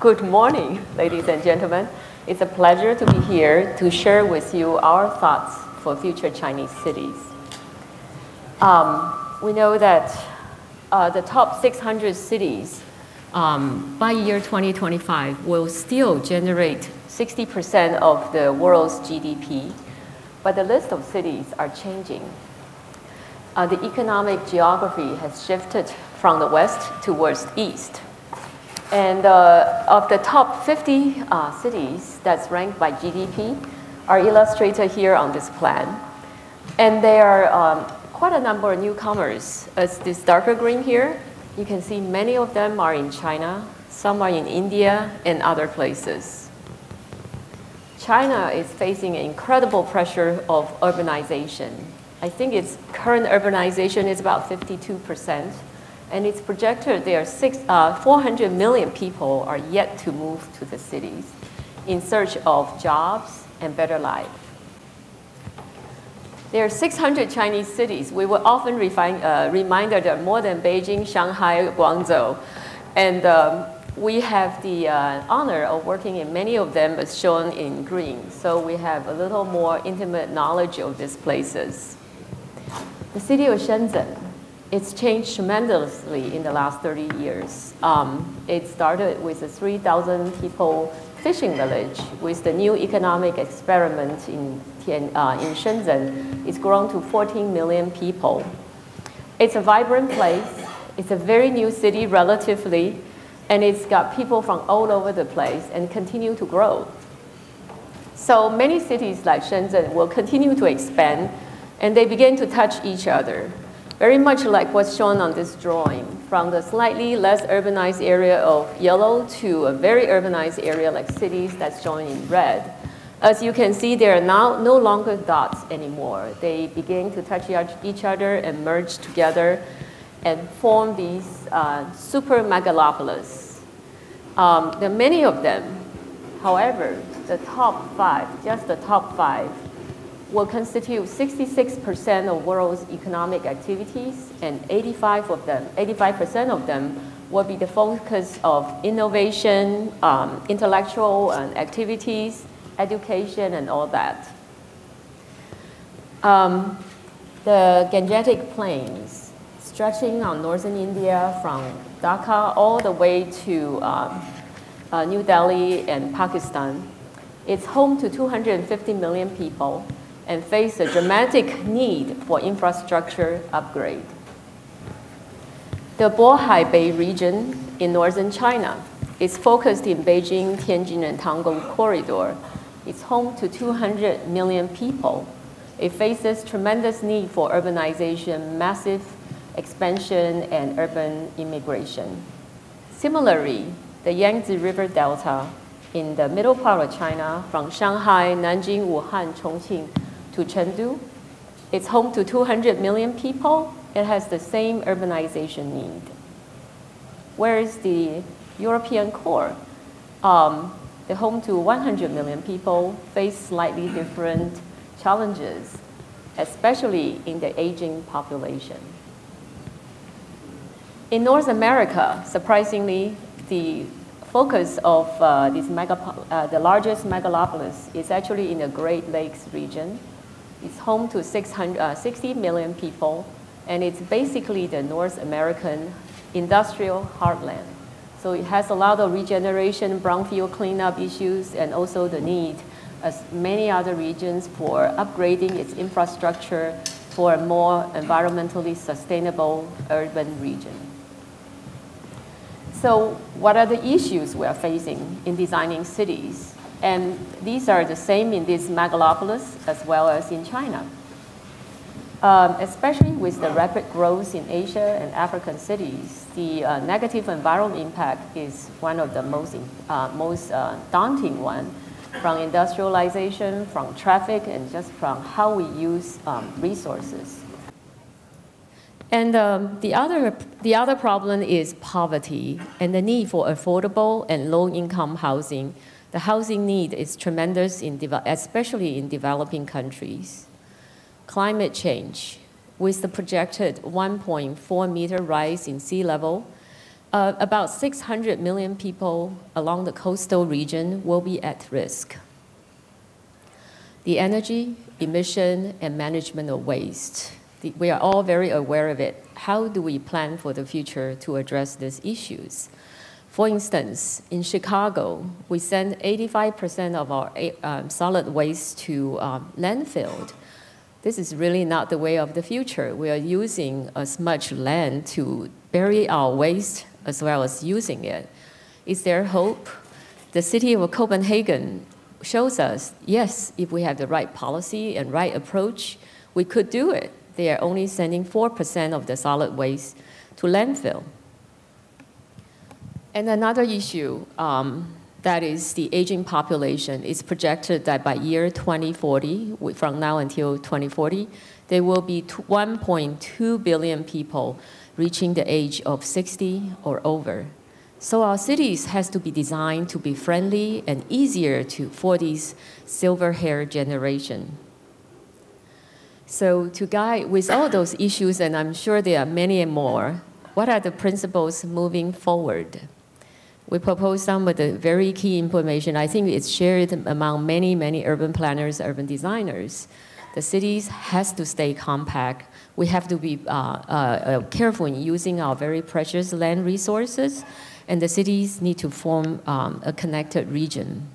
Good morning, ladies and gentlemen. It's a pleasure to be here to share with you our thoughts for future Chinese cities. We know that the top 600 cities by year 2025 will still generate 60% of the world's GDP, but the list of cities are changing. The economic geography has shifted from the west towards east. And of the top 50 cities that's ranked by GDP are illustrated here on this plan. And there are quite a number of newcomers. As this darker green here, you can see many of them are in China, some are in India, and other places. China is facing incredible pressure of urbanization. I think its current urbanization is about 52%. And it's projected there are 400 million people are yet to move to the cities in search of jobs and better life. There are 600 Chinese cities. We were often reminded that more than Beijing, Shanghai, Guangzhou. And we have the honor of working in many of them as shown in green. So we have a little more intimate knowledge of these places. The city of Shenzhen. It's changed tremendously in the last 30 years. It started with a 3,000 people fishing village. With the new economic experiment in Shenzhen, it's grown to 14 million people. It's a vibrant place. It's a very new city relatively, and it's got people from all over the place and continue to grow. So many cities like Shenzhen will continue to expand, and they begin to touch each other. Very much like what's shown on this drawing, from the slightly less urbanized area of yellow to a very urbanized area like cities that's shown in red. As you can see, they are now no longer dots anymore. They begin to touch each other and merge together and form these super megalopolis. There are many of them. However, the top five, just the top five, will constitute 66% of world's economic activities, and 85% of them will be the focus of innovation, intellectual activities, education, and all that. The Gangetic Plains, stretching on northern India from Dhaka all the way to New Delhi and Pakistan, it's home to 250 million people and face a dramatic need for infrastructure upgrade. The Bohai Bay region in northern China is focused in Beijing, Tianjin, and Tangong corridor. It's home to 200 million people. It faces tremendous need for urbanization, massive expansion, and urban immigration. Similarly, the Yangtze River Delta in the middle part of China, from Shanghai, Nanjing, Wuhan, Chongqing, to Chengdu. It's home to 200 million people. It has the same urbanization need. Whereas the European core, the home to 100 million people, face slightly different challenges, especially in the aging population. In North America, surprisingly, the focus of the largest megalopolis is actually in the Great Lakes region. It's home to 60 million people, and it's basically the North American industrial heartland. So it has a lot of regeneration, brownfield cleanup issues, and also the need, as many other regions, for upgrading its infrastructure for a more environmentally sustainable urban region. So what are the issues we are facing in designing cities? And these are the same in these megalopolis as well as in China. Especially with the rapid growth in Asia and African cities, the negative environmental impact is one of the most daunting one, from industrialization, from traffic, and just from how we use resources. And the other problem is poverty and the need for affordable and low-income housing. The housing need is tremendous, especially in developing countries. Climate change, with the projected 1.4 meter rise in sea level, About 600 million people along the coastal region will be at risk. The energy, emission, and management of waste. We are all very aware of it. How do we plan for the future to address these issues? For instance, in Chicago, we send 85% of our solid waste to landfill. This is really not the way of the future. We are using as much land to bury our waste as well as using it. Is there hope? The city of Copenhagen shows us, yes, if we have the right policy and right approach, we could do it. They are only sending 4% of the solid waste to landfill. And another issue that is the aging population. It's projected that by year 2040, from now until 2040, there will be 1.2 billion people reaching the age of 60 or over. So our cities has to be designed to be friendly and easier for these silver-haired generation. So to guide with all those issues, and I'm sure there are many more, what are the principles moving forward? We propose some of the very key information. I think it's shared among many, many urban planners, urban designers. The cities has to stay compact. We have to be careful in using our very precious land resources, and the cities need to form a connected region.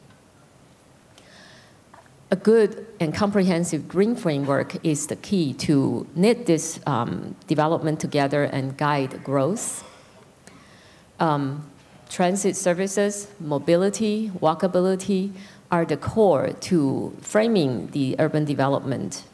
A good and comprehensive green framework is the key to knit this development together and guide growth. Transit services, mobility, walkability are the core to framing the urban development.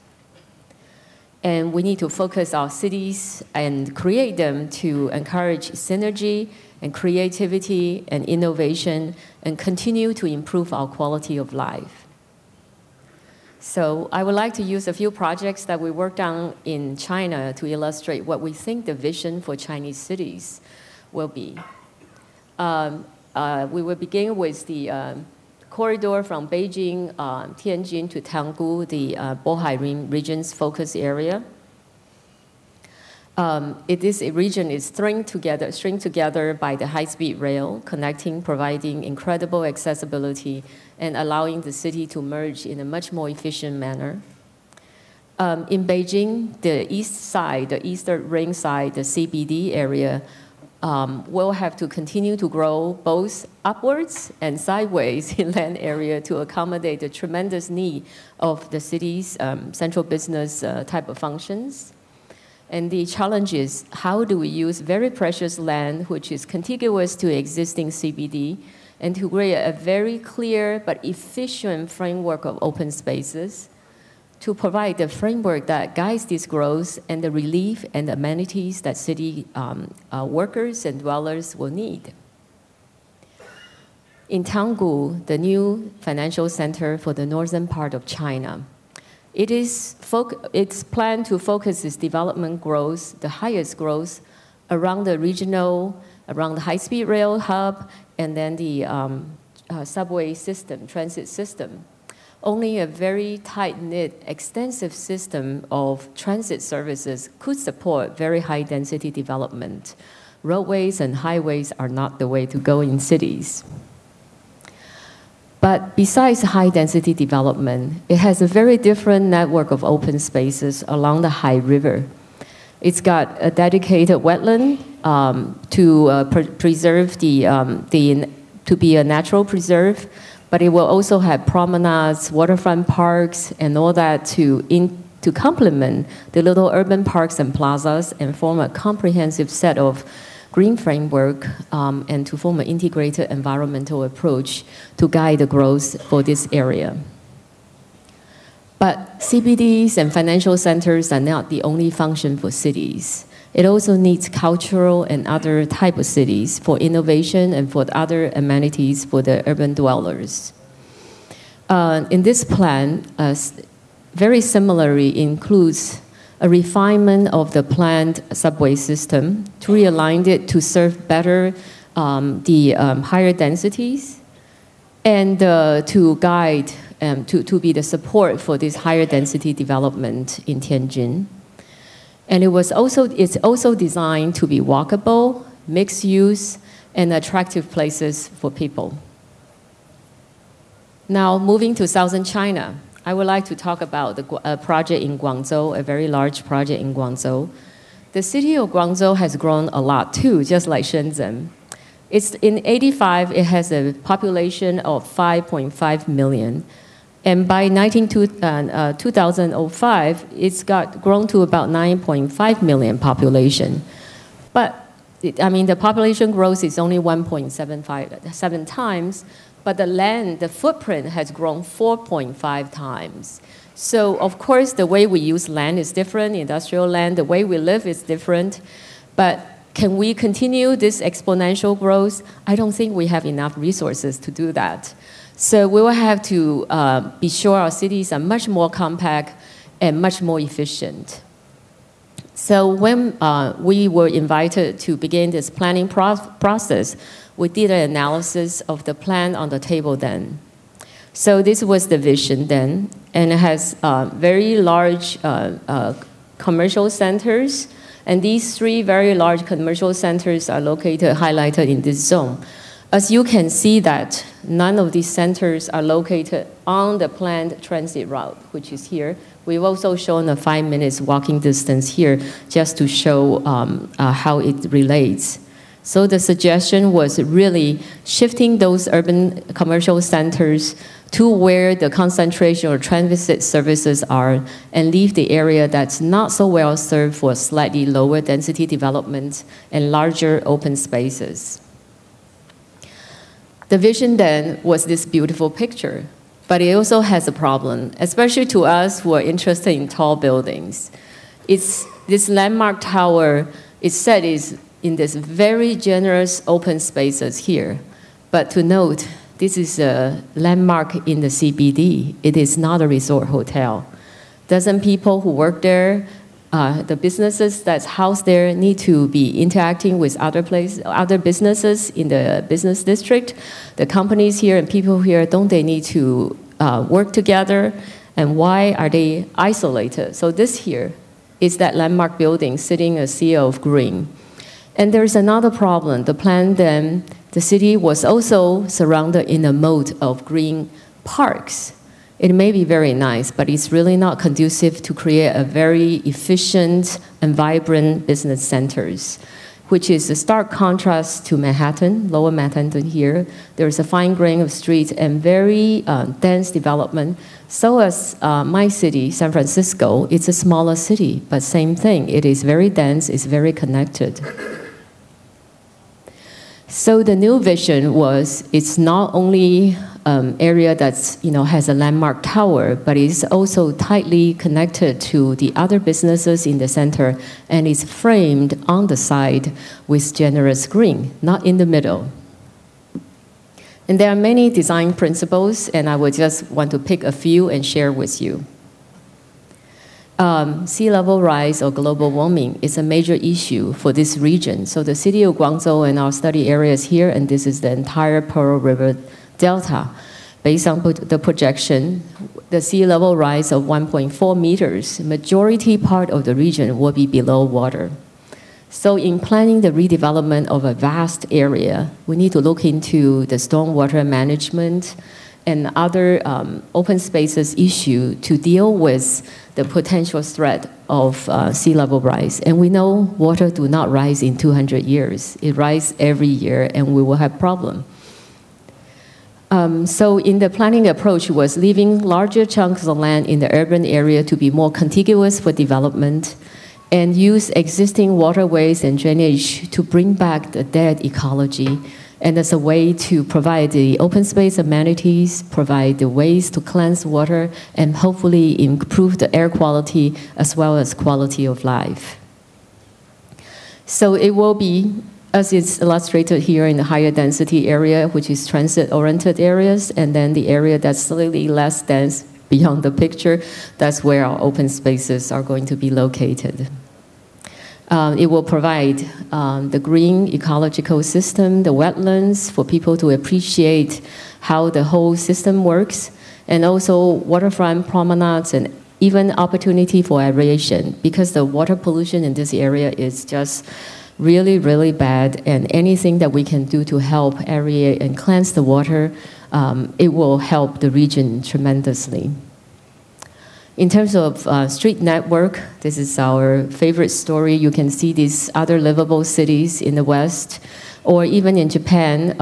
And we need to focus our cities and create them to encourage synergy and creativity and innovation and continue to improve our quality of life. So I would like to use a few projects that we worked on in China to illustrate what we think the vision for Chinese cities will be. We will begin with the corridor from Beijing, Tianjin to Tanggu, the Bohai region's focus area. This region is stringed together by the high-speed rail, providing incredible accessibility and allowing the city to merge in a much more efficient manner. In Beijing, the east side, the eastern ring side, the CBD area, will have to continue to grow both upwards and sideways in land area to accommodate the tremendous need of the city's central business type of functions. And the challenge is, how do we use very precious land, which is contiguous to existing CBD, and to create a very clear but efficient framework of open spaces to provide the framework that guides this growth and the relief and amenities that city workers and dwellers will need. In Tanggu, the new financial center for the northern part of China, it's planned to focus its development growth, the highest growth, around the regional, around the high-speed rail hub, and then the subway system, transit system. Only a very tight-knit, extensive system of transit services could support very high-density development. Roadways and highways are not the way to go in cities. But besides high-density development, it has a very different network of open spaces along the Hai River. It's got a dedicated wetland to preserve to be a natural preserve, but it will also have promenades, waterfront parks, and all that to complement the little urban parks and plazas and form a comprehensive set of green framework and to form an integrated environmental approach to guide the growth for this area. But CBDs and financial centers are not the only function for cities. It also needs cultural and other type of cities for innovation and for other amenities for the urban dwellers. In this plan, very similarly includes a refinement of the planned subway system to realign it to serve better the higher densities and to guide, to be the support for this higher density development in Tianjin. And it's also designed to be walkable, mixed use, and attractive places for people. Now, moving to southern China, I would like to talk about a project in Guangzhou, a very large project in Guangzhou. The city of Guangzhou has grown a lot too, just like Shenzhen. In 85, it has a population of 5.5 million. And by 2005, it's grown to about 9.5 million population. But, the population growth is only 1.7 times, but the footprint has grown 4.5 times. So, of course, the way we use land is different, industrial land, the way we live is different. But can we continue this exponential growth? I don't think we have enough resources to do that. So we will have to be sure our cities are much more compact and much more efficient. So when we were invited to begin this planning process, we did an analysis of the plan on the table then. So this was the vision then, and it has very large commercial centers, and these 3 very large commercial centers are highlighted in this zone. As you can see that none of these centers are located on the planned transit route, which is here. We've also shown a 5 minutes walking distance here just to show how it relates. So the suggestion was really shifting those urban commercial centers to where the concentration or transit services are and leave the area that's not so well served for slightly lower density development and larger open spaces. The vision then was this beautiful picture, but it also has a problem, especially to us who are interested in tall buildings. This landmark tower, it's said, is in this very generous open spaces here. But to note, this is a landmark in the CBD. It is not a resort hotel. Doesn't people who work there, the businesses that's housed there need to be interacting with other businesses in the business district? The companies here and people here, don't they need to work together? And why are they isolated? So this here is that landmark building sitting a sea of green. And there's another problem. The plan then, the city was also surrounded in a moat of green parks. It may be very nice, but it's really not conducive to create a very efficient and vibrant business centers, which is a stark contrast to Manhattan, lower Manhattan here. There's a fine grain of streets and very dense development. So as my city, San Francisco, it's a smaller city, but same thing. It is very dense, it's very connected. So the new vision was, it's not only area that's, has a landmark tower, but it's also tightly connected to the other businesses in the center, and it's framed on the side with generous green, not in the middle. And there are many design principles, and I would just want to pick a few and share with you. Sea level rise or global warming is a major issue for this region. So the city of Guangzhou and our study areas here, and this is the entire Pearl River Delta. Based on the projection, the sea level rise of 1.4 meters, majority part of the region will be below water. So in planning the redevelopment of a vast area, we need to look into the stormwater management and other open spaces issue to deal with the potential threat of sea level rise. And we know water do not rise in 200 years. It rises every year, and we will have problem. So in the planning approach was leaving larger chunks of land in the urban area to be more contiguous for development and use existing waterways and drainage to bring back the dead ecology, and as a way to provide the open space amenities, provide the ways to cleanse water, and hopefully improve the air quality as well as quality of life. So it will be, as it's illustrated here, in the higher density area, which is transit-oriented areas, and then the area that's slightly less dense beyond the picture, that's where our open spaces are going to be located. It will provide the green ecological system, the wetlands, for people to appreciate how the whole system works, and also waterfront promenades and even opportunity for aeration, because the water pollution in this area is just really, really bad, and anything that we can do to help aerate and cleanse the water, it will help the region tremendously. In terms of street network, this is our favorite story. You can see these other livable cities in the West, or even in Japan,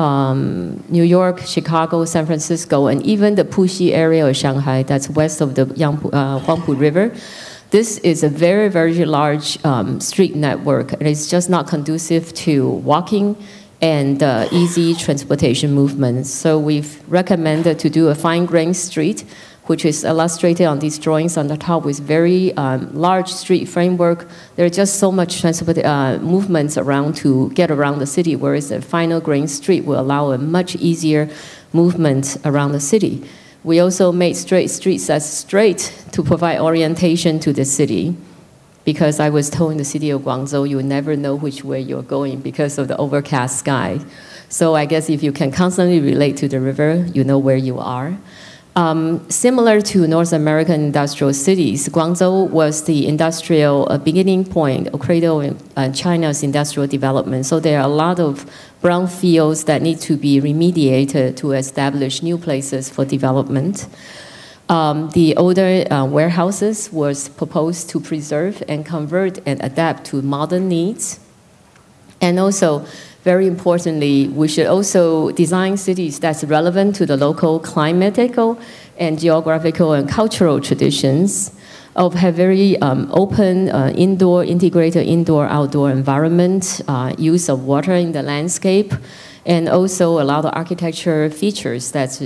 New York, Chicago, San Francisco, and even the Puxi area of Shanghai, that's west of the Huangpu River. This is a very, very large street network, and it's just not conducive to walking and easy transportation movements. So we've recommended to do a fine-grained street, which is illustrated on these drawings on the top with very large street framework. There are just so much transport movements around to get around the city, whereas a final grain street will allow a much easier movement around the city. We also made streets as straight to provide orientation to the city, because I was told in the city of Guangzhou, you never know which way you're going because of the overcast sky. So I guess if you can constantly relate to the river, you know where you are. Similar to North American industrial cities, Guangzhou was the industrial beginning point, a cradle in China's industrial development. So there are a lot of brown fields that need to be remediated to establish new places for development. The older warehouses was proposed to preserve and convert and adapt to modern needs. And also, very importantly, we should also design cities that's relevant to the local climatical and geographical and cultural traditions, of have very open integrated indoor-outdoor environment, use of water in the landscape, and also a lot of architecture features that's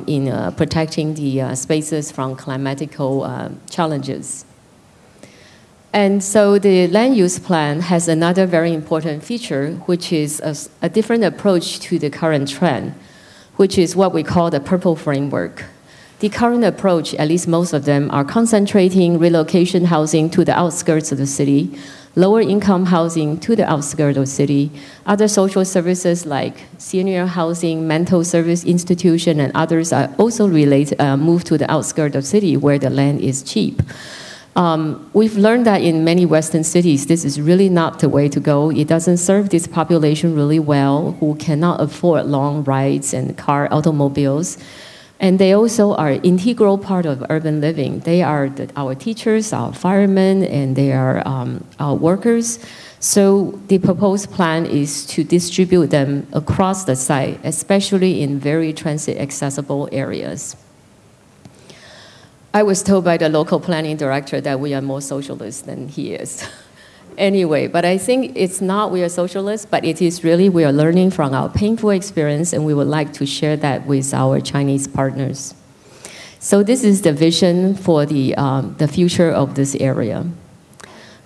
in protecting the spaces from climatical challenges. And so the land use plan has another very important feature, which is a different approach to the current trend, which is what we call the purple framework. The current approach, at least most of them, are concentrating relocation housing to the outskirts of the city, lower income housing to the outskirts of the city, other social services like senior housing, mental service institution, and others are also moved to the outskirts of the city where the land is cheap. We've learned that in many Western cities, this is really not the way to go. It doesn't serve this population really well, who cannot afford long rides and automobiles. And they also are an integral part of urban living. They are our teachers, our firemen, and they are our workers. So the proposed plan is to distribute them across the site, especially in very transit accessible areas. I was told by the local planning director that we are more socialist than he is. Anyway, but I think it's not we are socialists, but it is really we are learning from our painful experience, and we would like to share that with our Chinese partners. So this is the vision for the future of this area.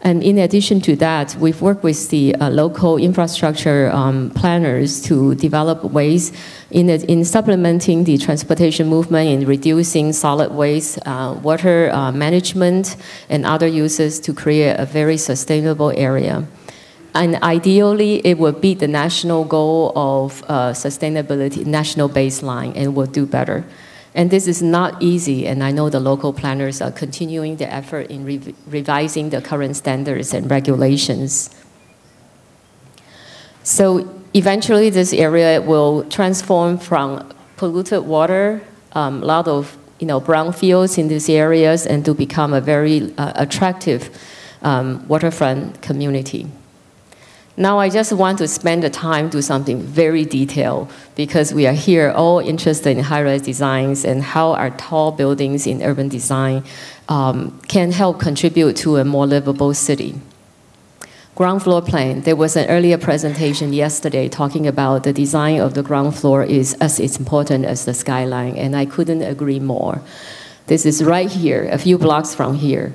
And in addition to that, we've worked with the local infrastructure planners to develop ways in supplementing the transportation movement, in reducing solid waste, water management, and other uses to create a very sustainable area. And ideally, it would beat the national goal of sustainability, national baseline, and will do better. And this is not easy, and I know the local planners are continuing the effort in revising the current standards and regulations. So eventually this area will transform from polluted water, a lot of brown fields in these areas, and to become a very attractive waterfront community. Now I just want to spend the time to something very detailed, because we are here all interested in high-rise designs and how our tall buildings in urban design can help contribute to a more livable city. Ground floor plan. There was an earlier presentation yesterday talking about the design of the ground floor is as important as the skyline, and I couldn't agree more. This is right here, a few blocks from here.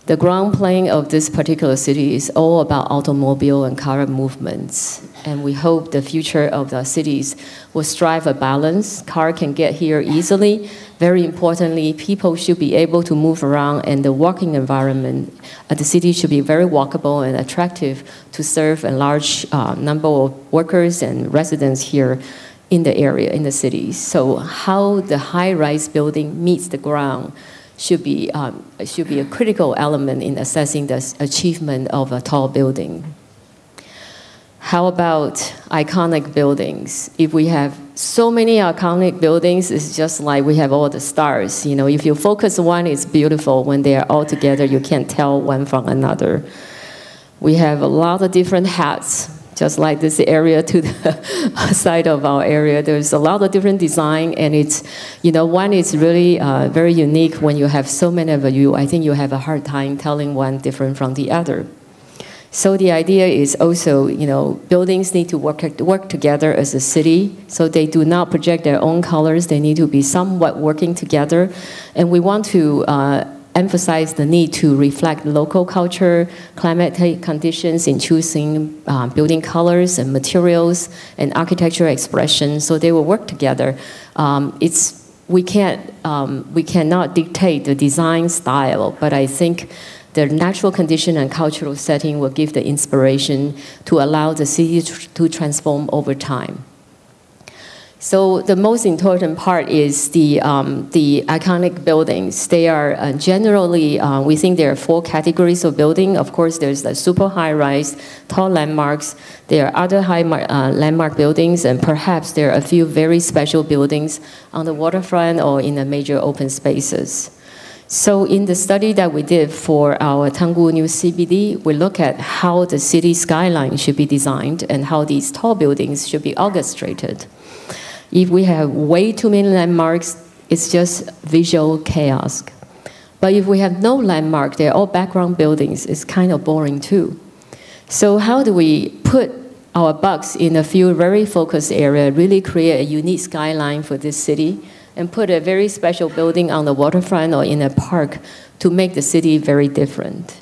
The ground plane of this particular city is all about automobile and car movements. And we hope the future of the cities will strive a balance. Car can get here easily. Very importantly, people should be able to move around, and the walking environment at the city should be very walkable and attractive to serve a large number of workers and residents here in the area, in the city. So how the high-rise building meets the ground should be a critical element in assessing the achievement of a tall building. How about iconic buildings? If we have so many iconic buildings, it's just like we have all the stars. You know, if you focus one, it's beautiful. When they are all together, you can't tell one from another. We have a lot of different hats, just like this area to the side of our area. There's a lot of different design, and it's, you know, one is really very unique. When you have so many of you, I think you have a hard time telling one different from the other. So the idea is also, you know, buildings need to work together as a city, so they do not project their own colors. They need to be somewhat working together. And we want to emphasize the need to reflect local culture, climatic conditions in choosing building colors and materials and architectural expression, so they will work together. We cannot dictate the design style, but I think the natural condition and cultural setting will give the inspiration to allow the city to transform over time. So the most important part is the iconic buildings. They are generally, we think there are 4 categories of building. Of course, there's the super high-rise, tall landmarks. There are other high landmark buildings, and perhaps there are a few very special buildings on the waterfront or in the major open spaces. So in the study that we did for our Tanggu New CBD, we look at how the city skyline should be designed and how these tall buildings should be orchestrated. If we have way too many landmarks, it's just visual chaos. But if we have no landmark, they're all background buildings, it's kind of boring too. So how do we put our bucks in a few very focused areas, really create a unique skyline for this city, and put a very special building on the waterfront or in a park to make the city very different?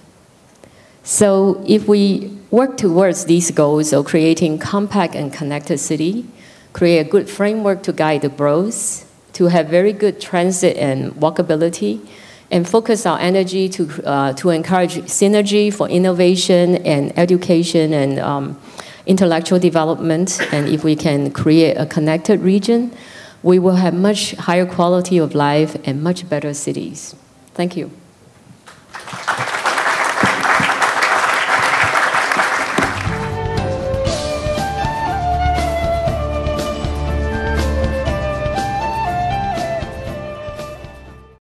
So if we work towards these goals of creating compact and connected city, create a good framework to guide the growth, to have very good transit and walkability, and focus our energy to encourage synergy for innovation and education and intellectual development, and if we can create a connected region, we will have much higher quality of life and much better cities. Thank you.